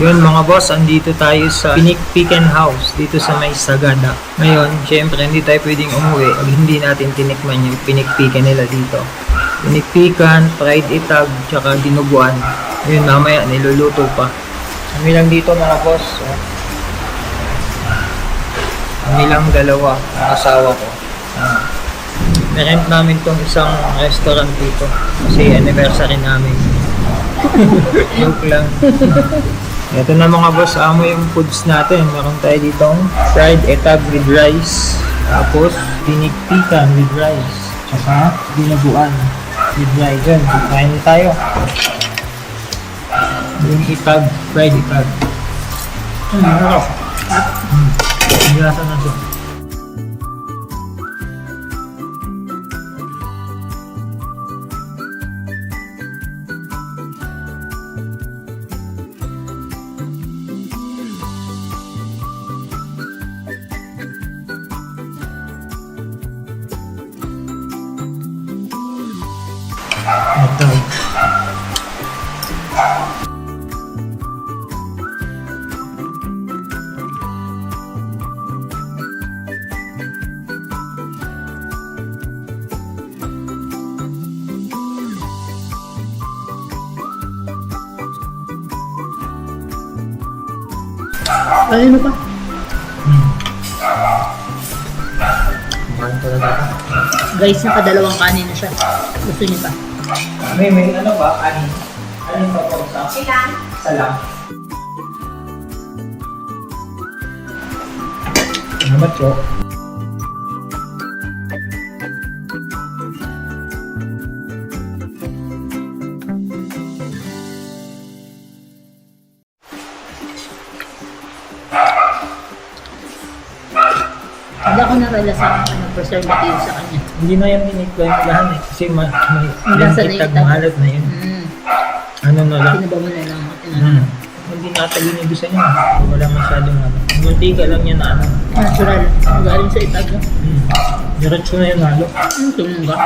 Yun mga boss, andito tayo sa Pinikpikan House dito sa may Sagada. Ngayon, syempre hindi tayo pwedeng umuwi pag hindi natin tinikman yung pinikpikan nila dito. Pinikpikan, fried itag, tsaka dinuguan. Yun, mamaya niluluto pa. Kami lang dito mga boss. Kami lang dalawa, ang asawa ko. Narent namin tong isang restaurant dito kasi anniversary namin. Joke lang. Ito na mga boss, amo yung foods natin. Meron tayo ditong fried etag with rice. Tapos, pinikpikan with rice. Tsaka, dinaguan with rice. Yan, kain na tayo. Yung itag, fried itag. Harap. Ang lasa na ito. Ito. Ano pa? Kumain talaga ako. Guys, nakadalawang kanin na siya. Gusto niyo pa? May ano ba? Anin pa po sa? Ilan? Salam. Salamat po. Hindi ako naralasan ng preservative sa kanya. Hindi na yan tinikplahan eh. Kasi may Lasa yung na itag yung mahalat na yun. Ano na lang. Pinaba mo na lang. Hindi natagin yung bisa niya. Wala masyadong ano. Mantika lang yan na ano. Natural. Galing sa itag. Diretso na yan halo. Tumong ka.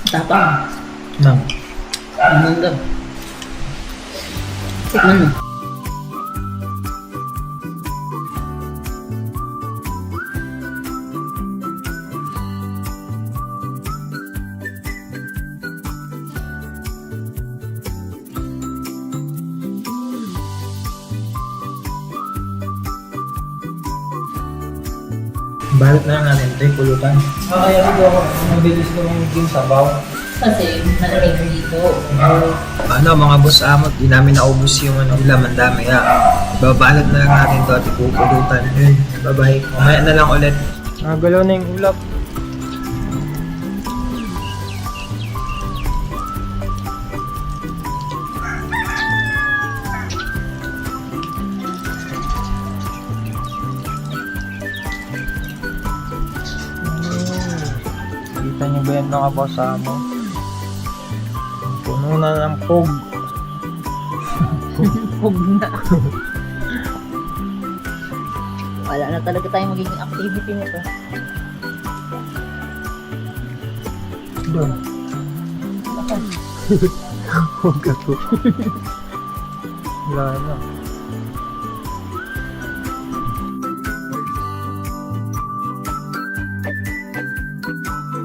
Tapang. Nang. Mangga. Tikman mo. Balot na lang natin. Ito yung pulutan. Kaya siguro mabilis ko yung sabaw. Kasi malamig dito. Ano mga boss amot, di namin naubos yung ano, laman dami ha. Babalot na lang natin to at ipupulutan. Bye-bye. Mamaya na lang ulit. Galaw na yung ulap. Kita niyo ba yan mga boss amo? Puno na ng pog. Huwag na. Wala na talaga tayong magiging activity nito. Doon. Huwag ka to. Wala na.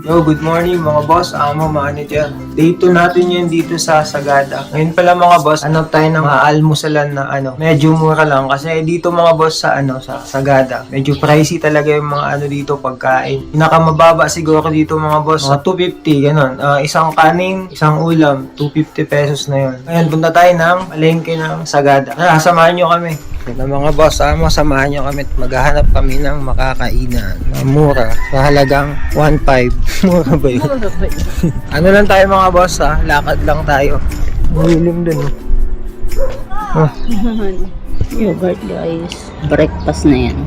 Yo, good morning mga boss, amo, manager. Day 2 natin yun dito sa Sagada. Ngayon pala mga boss, tayo ng maalmusalan na medyo mura lang kasi dito mga boss sa sa Sagada. Medyo pricey talaga yung mga dito pagkain. Pinakamababa siguro dito mga boss, mga 250 ganun. Isang kanin, isang ulam, 250 pesos na yun. Ngayon punta tayo ng palengke ng Sagada. Samahan nyo kami. Ito mga boss, samahan nyo kami at maghahanap kami ng makakainan na mura sa halagang 1.5. Mura ba yun? Ano lang tayo mga boss lakad lang tayo. Mahilim dun Yogurt guys. Breakfast na yan.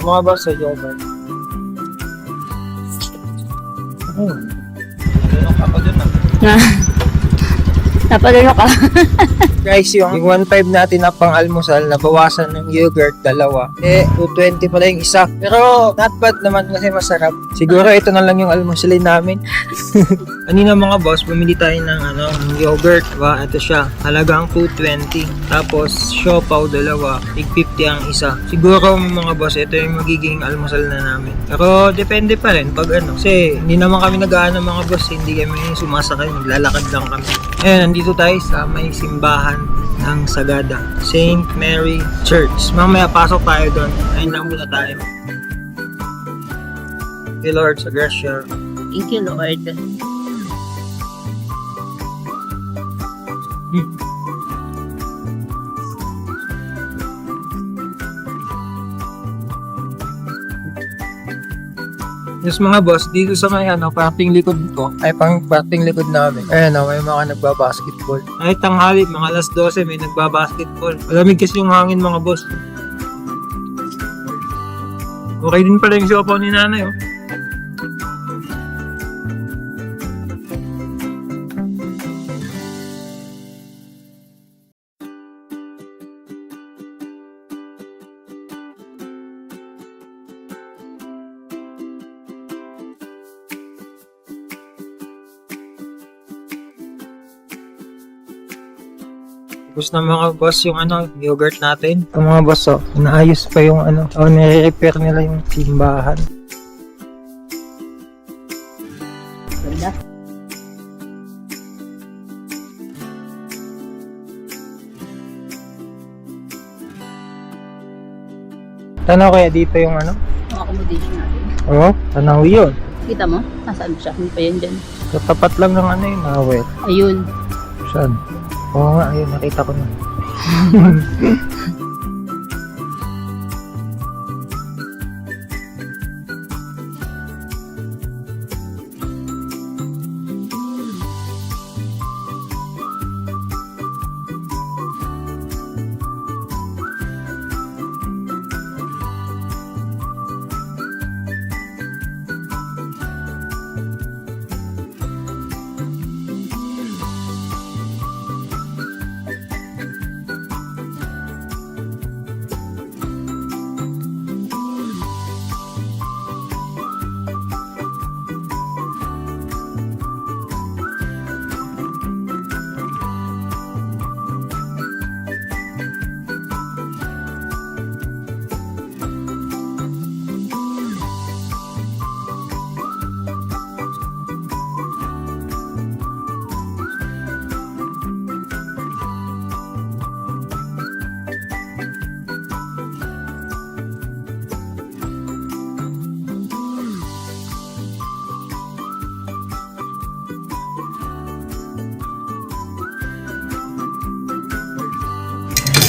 Mga boss sa yogurt. Oh. Ano ka pa dun ah? Napalalo ka. Guys, yung 1.5 natin na pang almusal, nabawasan ng yogurt, dalawa. 2.20 pala yung isa. Pero, not bad naman kasi masarap. Siguro ito na lang yung almusalin namin. Kanina mga boss, bumili tayo ng ng yogurt. Diba? Ito siya. Halagang 2.20. Tapos, siopaw, dalawa. 50 ang isa. Siguro mga boss, ito yung magiging almusal na namin. Pero, depende pa rin pag Kasi, hindi naman kami nag-aano mga boss. Hindi kami sumasakay. Naglalakad lang kami. Nandito tayo sa may simbahan ng Sagada, St. Mary Church. Mamaya pasok tayo doon. Ayun lang muna tayo. Thank you Lord sa grasya. Thank you, Lord. Yes mga boss, dito sa may parting likod ko, ay parting likod namin. May mga nagbabasketball. Ay tanghali, mga alas 12 may nagbabasketball. Malamig kasi yung hangin mga boss. Okay din pala yung siopaw ni nanay oh. Tapos na mga boss yung yogurt natin. Yung mga boss inaayos pa yung nire-repair nila yung simbahan. Ganda. Tanaw kaya dito yung Ang accommodation natin. Oo, tanaw yun. Kita mo? Nasaan siya? Hindi pa yan dyan. Sa tapat lang ng yung awet. Ayun. Saan? Oo nga, ayun, nakita ko na.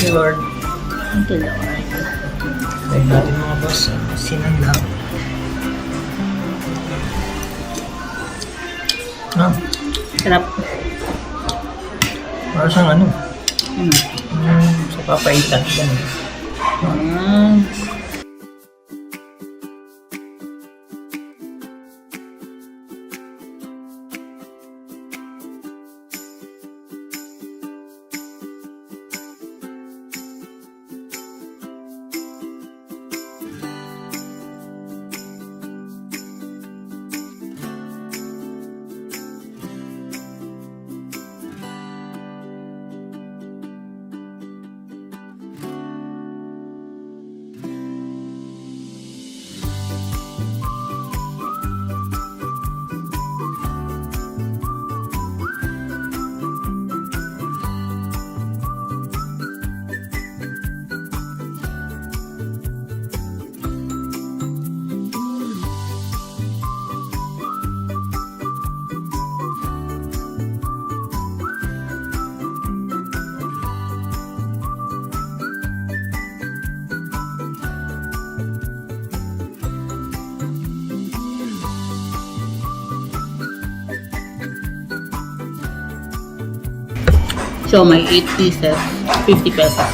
Thank you Lord. Thank you, Lord. Tayo natin mga boss, sinanglang. Sarap. Para siyang Hmm. sa papaitan. Ganun. Ah. So, may 8 pieces, 50 pesos.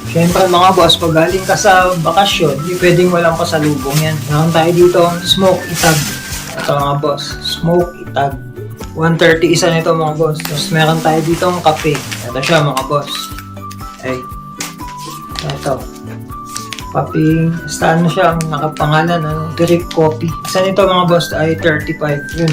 Siyempre mga boss, pag galing ka sa bakasyon, hindi pwedeng walang pasalubong yan. Meron tayo dito, smoke itag. Ito mga boss, smoke itag. 130 isa nito mga boss. Tapos meron tayo dito ang kape. Ito siya mga boss. Ay. Ito. Paping, basta ano siya, ang nakapangalan, drip coffee. Isa nito mga boss ay 35. Yun.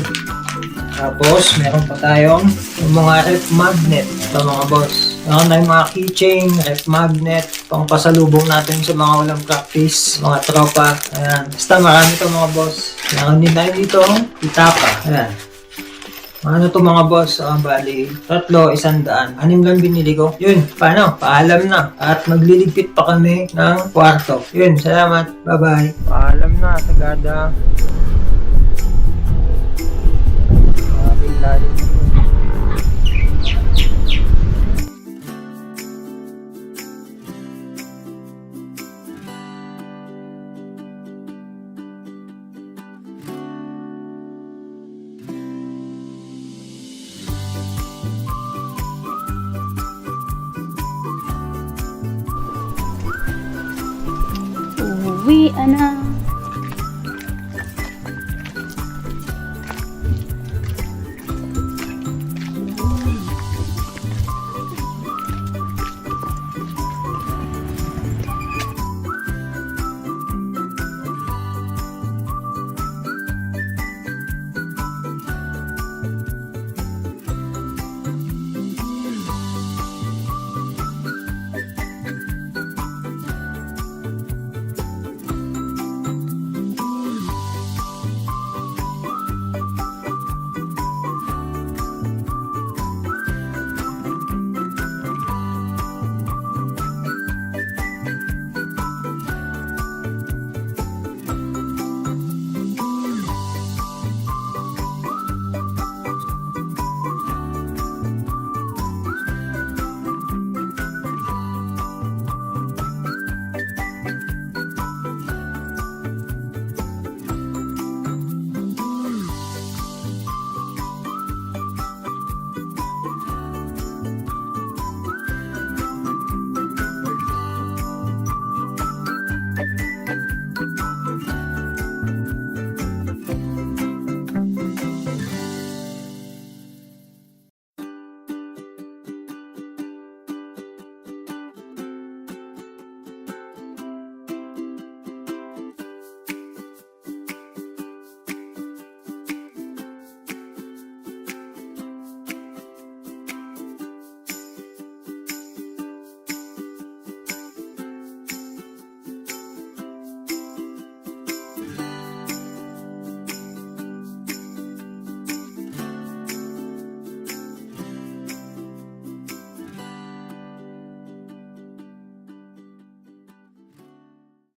Tapos, meron pa tayong yung mga ref magnet. Ito mga boss. Meron tayong mga keychain, ref magnet, pang pasalubong natin sa mga walang practice, mga tropa. Ayan. Basta marami ito mga boss. Meron din tayo dito, itapa. Ayan. Ano to mga boss? Bali, 3, 100. 6 lang binili ko. Yun, paano? Paalam na. At magliligpit pa kami ng kwarto. Yun, salamat. Bye-bye. Paalam na, Sagada. Lalim. Uwi na.